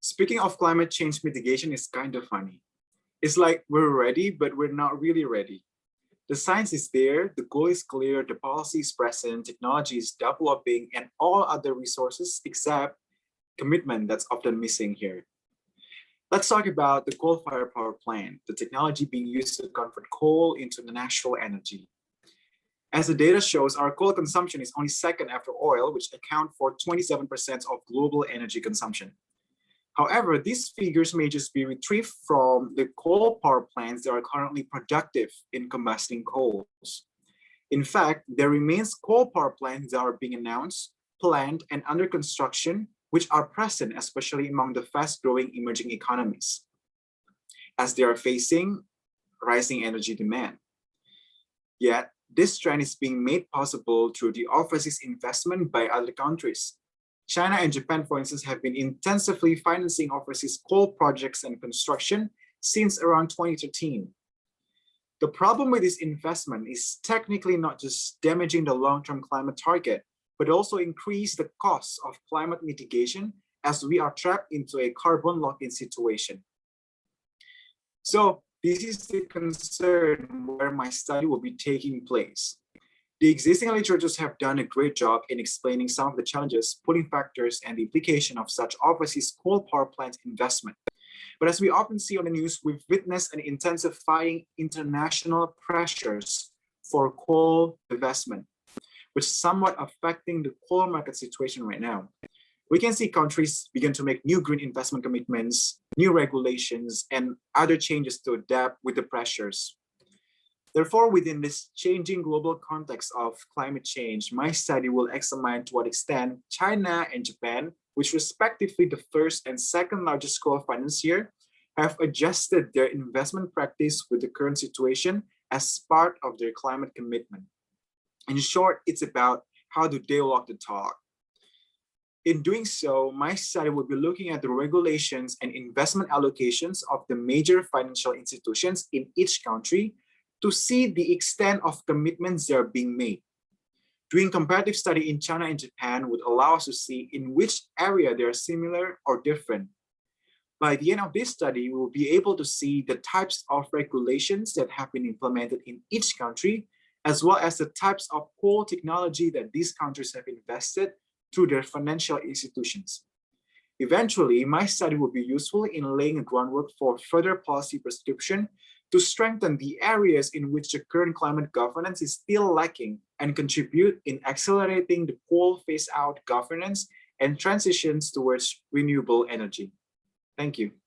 Speaking of climate change mitigation is kind of funny. It's like we're ready, but we're not really ready. The science is there, the goal is clear, the policy is present, technology is developing, and all other resources except commitment that's often missing here. Let's talk about the coal-fired power plant, the technology being used to convert coal into natural energy. As the data shows, our coal consumption is only second after oil, which account for 27% of global energy consumption. However, these figures may just be retrieved from the coal power plants that are currently productive in combusting coals. In fact, there remains coal power plants that are being announced, planned, and under construction, which are present especially among the fast-growing emerging economies, as they are facing rising energy demand. Yet, this trend is being made possible through the overseas investment by other countries. China and Japan, for instance, have been intensively financing overseas coal projects and construction since around 2013. The problem with this investment is technically not just damaging the long-term climate target, but also increase the costs of climate mitigation as we are trapped into a carbon lock-in situation. So this is the concern where my study will be taking place. The existing literatures have done a great job in explaining some of the challenges, pulling factors, and the implication of such overseas coal power plant investment. But as we often see on the news, we've witnessed an intensifying international pressures for coal divestment, which is somewhat affecting the coal market situation right now. We can see countries begin to make new green investment commitments, new regulations, and other changes to adapt with the pressures. Therefore, within this changing global context of climate change, my study will examine to what extent China and Japan, which respectively the first and second largest coal financier, have adjusted their investment practice with the current situation as part of their climate commitment. In short, it's about how do they walk the talk. In doing so, my study will be looking at the regulations and investment allocations of the major financial institutions in each country to see the extent of commitments that are being made. Doing comparative study in China and Japan would allow us to see in which area they are similar or different. By the end of this study, we will be able to see the types of regulations that have been implemented in each country, as well as the types of coal technology that these countries have invested through their financial institutions. Eventually, my study will be useful in laying a groundwork for further policy prescription to strengthen the areas in which the current climate governance is still lacking and contribute in accelerating the coal phase-out governance and transitions towards renewable energy. Thank you.